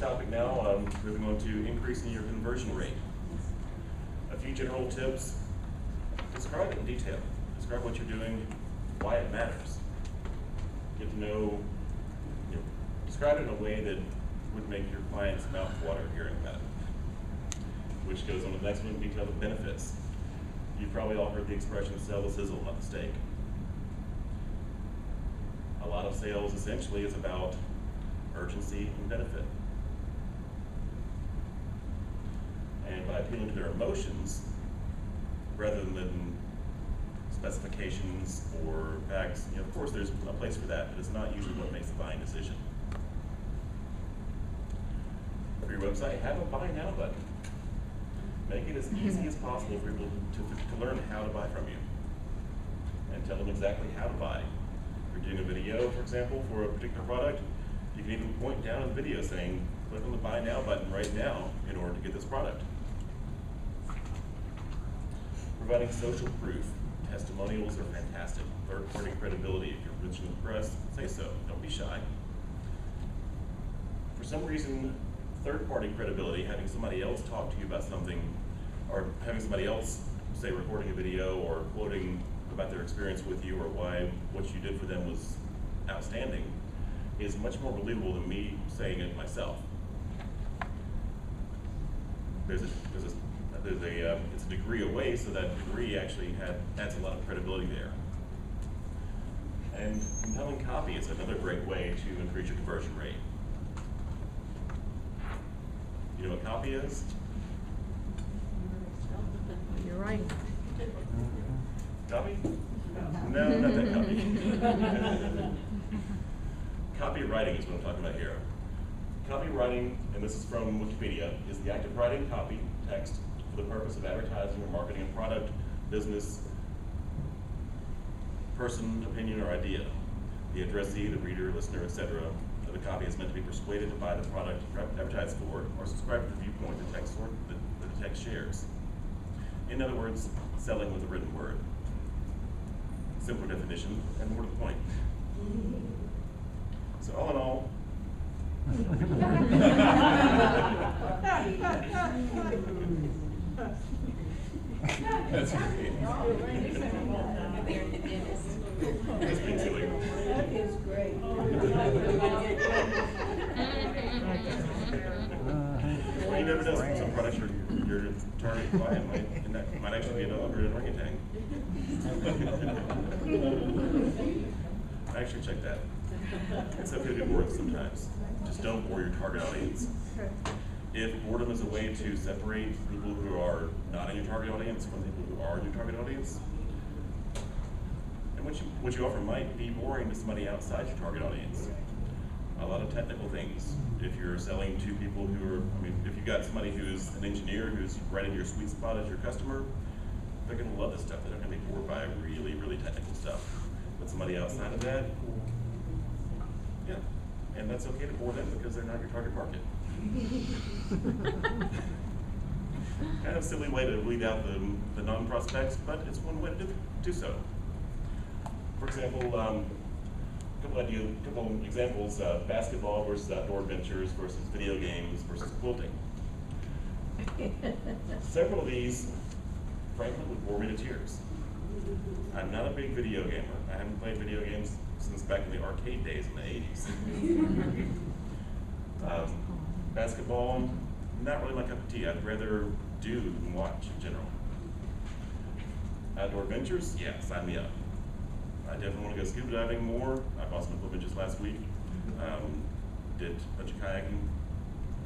Topic now, moving on to increasing your conversion rate. A few general tips. Describe it in detail. Describe what you're doing, why it matters. Get to know, describe it in a way that would make your client's mouth water hearing about it. Which goes on to the next one, detail the benefits. You've probably all heard the expression, sell the sizzle, not the steak. A lot of sales essentially is about urgency and benefit. And by appealing to their emotions, rather than specifications or facts, of course there's a place for that, but it's not usually what makes the buying decision. For your website, have a buy now button. Make it as easy as possible for people to learn how to buy from you. And tell them exactly how to buy. If you're doing a video, for example, for a particular product, you can even point down in the video saying, click on the buy now button right now in order to get this product. Providing social proof. Testimonials are fantastic. Third-party credibility. If you're rich in the press, say so. Don't be shy. For some reason, third-party credibility, having somebody else talk to you about something, or having somebody else, say, recording a video or quoting about their experience with you or why what you did for them was outstanding, is much more believable than me saying it myself. It's a degree away, so that degree actually adds a lot of credibility there. And compelling copy is another great way to increase your conversion rate. You know what copy is? You're right. Copy? No, not that copy. Copywriting is what I'm talking about here. Copywriting, and this is from Wikipedia, is the act of writing copy, text, for the purpose of advertising or marketing a product, business, person, opinion, or idea. The addressee, the reader, listener, etc. of the copy is meant to be persuaded to buy the product advertised for or subscribe to the viewpoint the text shares. In other words, selling with a written word. Simpler definition and more to the point. So all in all, that's great. That's being silly. That is great. Well, you never know, some products your target client might actually be a dog or an orangutan. I actually checked that. It's okay to be bored sometimes. Just don't bore your target audience. If boredom is a way to separate people who are not in your target audience from people who are in your target audience, and what you offer might be boring to somebody outside your target audience. A lot of technical things. If you're selling to people who are, if you've got somebody who's an engineer who's right in your sweet spot as your customer, they're going to love this stuff. They're not going to be bored by really, really technical stuff. But somebody outside of that, yeah, and that's okay to bore them because they're not your target market. Kind of silly way to weed out the non-prospects, but it's one way to do so. For example, a couple examples: basketball versus outdoor adventures versus video games versus quilting. Several of these, frankly, would bore me to tears. I'm not a big video gamer. I haven't played video games since back in the arcade days in the 80s. Basketball, not really my cup of tea. I'd rather do than watch in general. Outdoor adventures, yeah, sign me up. I definitely want to go scuba diving more. I bought some equipment just last week. Did a bunch of kayaking,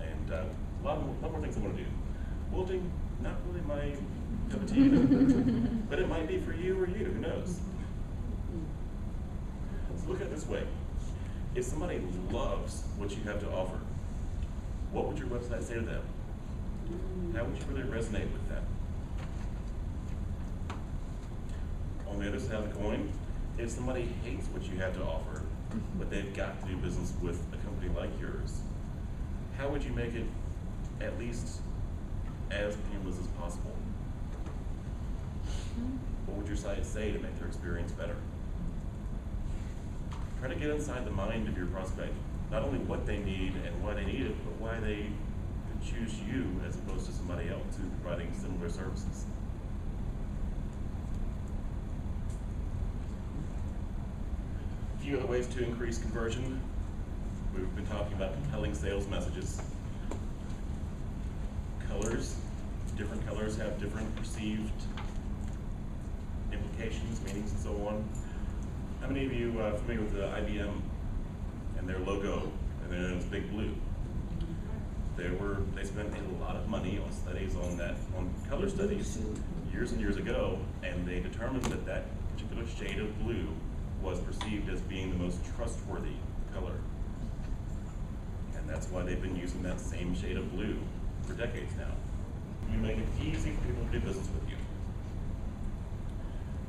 and a lot more things I want to do. Quilting, not really my cup of tea, but it might be for you or you, who knows? So look at it this way. If somebody loves what you have to offer, what would your website say to them? How would you really resonate with them? On the other side of the coin, if somebody hates what you have to offer, but they've got to do business with a company like yours, how would you make it at least as painless as possible? What would your site say to make their experience better? Try to get inside the mind of your prospect not only what they need and why they need it, but why they would choose you as opposed to somebody else who's providing similar services. A few other ways to increase conversion. We've been talking about compelling sales messages. Colors. Different colors have different perceived implications, meanings, and so on. How many of you are familiar with IBM and their logo, and they're in big blue? They spent a lot of money on studies on color studies years and years ago, and they determined that that particular shade of blue was perceived as being the most trustworthy color. And that's why they've been using that same shade of blue for decades now. You make it easy for people to do business with you.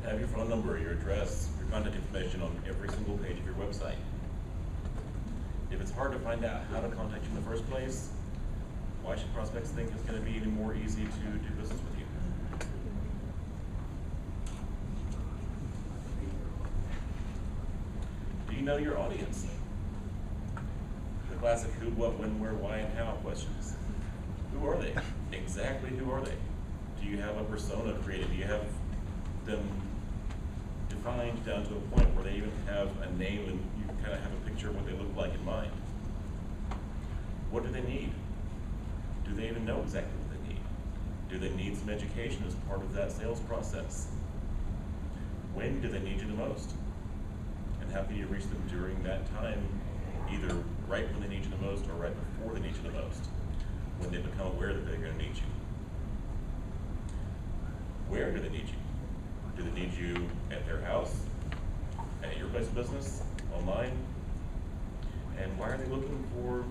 Have your phone number, your address, your contact information on every single page of your website. If it's hard to find out how to contact you in the first place, why should prospects think it's going to be any more easy to do business with you? Do you know your audience? The classic who, what, when, where, why, and how questions. Who are they? Exactly who are they? Do you have a persona created? Do you have them defined down to a point where they even have a name and you kind of have a picture of what they look like in mind? What do they need? Do they even know exactly what they need? Do they need some education as part of that sales process? When do they need you the most? And how can you reach them during that time, either right when they need you the most or right before they need you the most, when they become aware that they're going to need you? Where do they need you? Do they need you at their house, at your place of business, online? And why are they looking for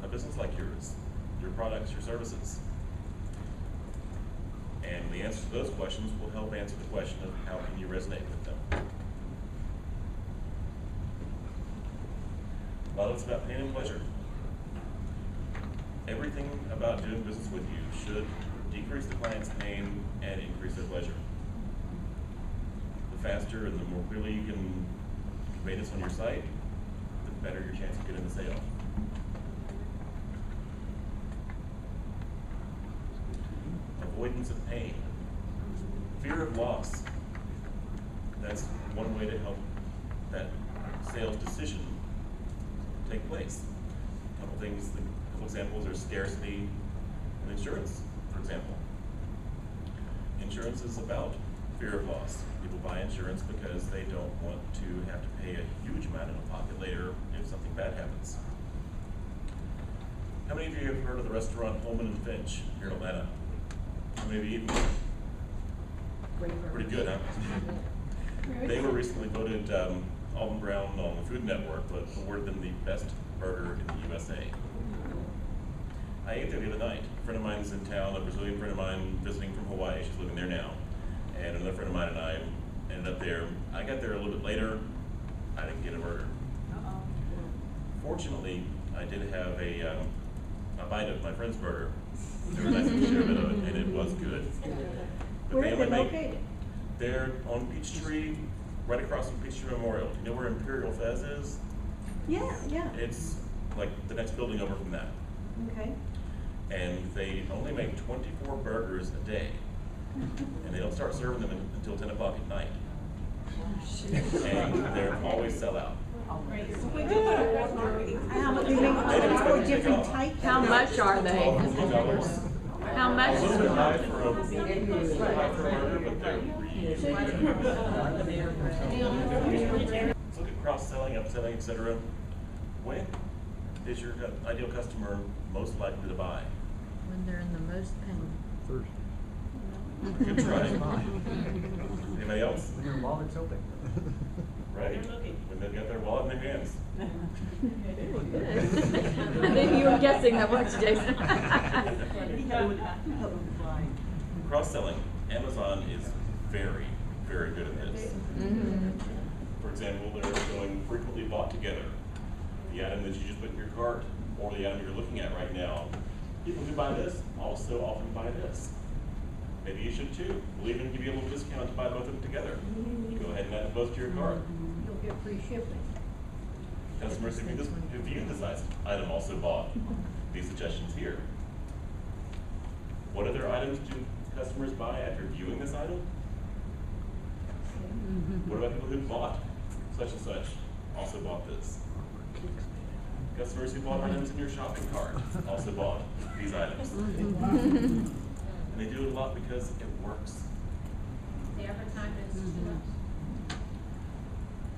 a business like yours, your products, your services? And the answer to those questions will help answer the question of how can you resonate with them. A lot of it's about pain and pleasure. Everything about doing business with you should decrease the client's pain and increase their pleasure. The faster and the more clearly you can convey this on your site, the better your chance of getting the sale. Avoidance of pain. Fear of loss. That's one way to help that sales decision take place. A couple things, a couple examples are scarcity and insurance, for example. Insurance is about fear of loss. People buy insurance because they don't want to have to pay a huge amount in a pocket later if something bad happens. How many of you have heard of the restaurant Holman and Finch here in Atlanta? How many of you eaten? Pretty good, huh? They were recently voted Alton Brown on the Food Network, but awarded them the best burger in the USA. I ate there the other night. A friend of mine is in town, a Brazilian friend of mine visiting from Hawaii. She's living there now. And another friend of mine and I ended up there. I got there a little bit later. I didn't get a burger. Fortunately, I did have a bite of my friend's burger. There was a nice share of it, and it was good. But Where are they located? They're on Peachtree, right across from Peachtree Memorial. Do you know where Imperial Fez is? Yeah, yeah. It's like the next building over from that. Okay. And they only make 24 burgers a day. And they don't start serving them until 10 o'clock at night. And they're always sell out. How much do you make for different types? How much are they? $12. How much? A little bit high for a burger, but they're really Let's look at cross-selling, upselling, etc. When is your ideal customer most likely to buy? When they're in the most pain. First. Good try. Anybody else? When your wallet's open. Right? When they've got their wallet in their hands. I knew you were guessing that, weren't you, Jason? Cross-selling. Amazon is very, very good at this. Mm-hmm. For example, they're going frequently bought together. The item that you just put in your cart or the item you're looking at right now, people who buy this also often buy this. Maybe you should too. We'll even give you a little discount to buy both of them together. Go ahead and add both to your cart. You'll get free shipping. Customers who viewed this item also bought these suggestions here. What other items do customers buy after viewing this item? What about people who bought such and such also bought this? Customers who bought items in your shopping cart also bought these items. And they do it a lot because it works. The advertisement is too much.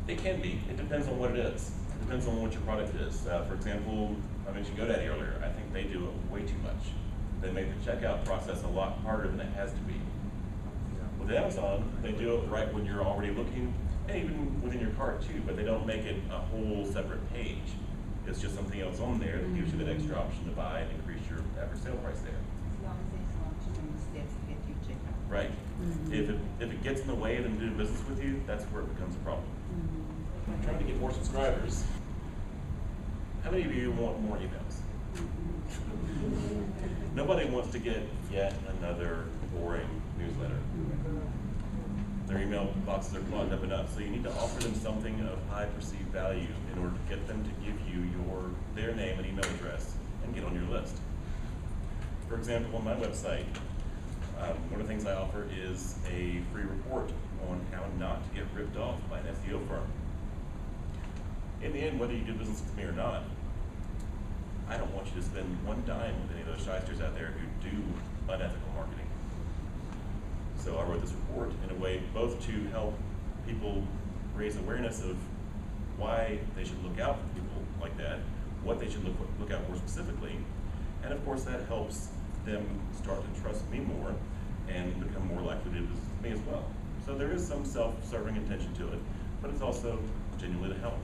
It can be. It depends on what it is. It depends on what your product is. For example, I mentioned GoDaddy earlier. I think they do it way too much. They make the checkout process a lot harder than it has to be. With Amazon, they do it right when you're already looking, and even within your cart too, but they don't make it a whole separate page. It's just something else on there that gives you that extra option to buy and increase your average sale price there. As long as you're doing the steps to get you checked out. Right. If it gets in the way of them doing business with you, that's where it becomes a problem. I'm trying to get more subscribers. How many of you want more emails? Nobody wants to get yet another boring newsletter. Their email boxes are clogged up enough, so you need to offer them something of high perceived value in order to get them to give you their name and email address and get on your list. For example, on my website, one of the things I offer is a free report on how not to get ripped off by an SEO firm. In the end, whether you do business with me or not, I don't want you to spend one dime with any of those shysters out there who do unethical marketing. So I wrote this report in a way both to help people raise awareness of why they should look out for people like that, what they should look out for specifically, and of course that helps them start to trust me more and become more likely to do business with me as well. So there is some self-serving intention to it, but it's also genuinely to help.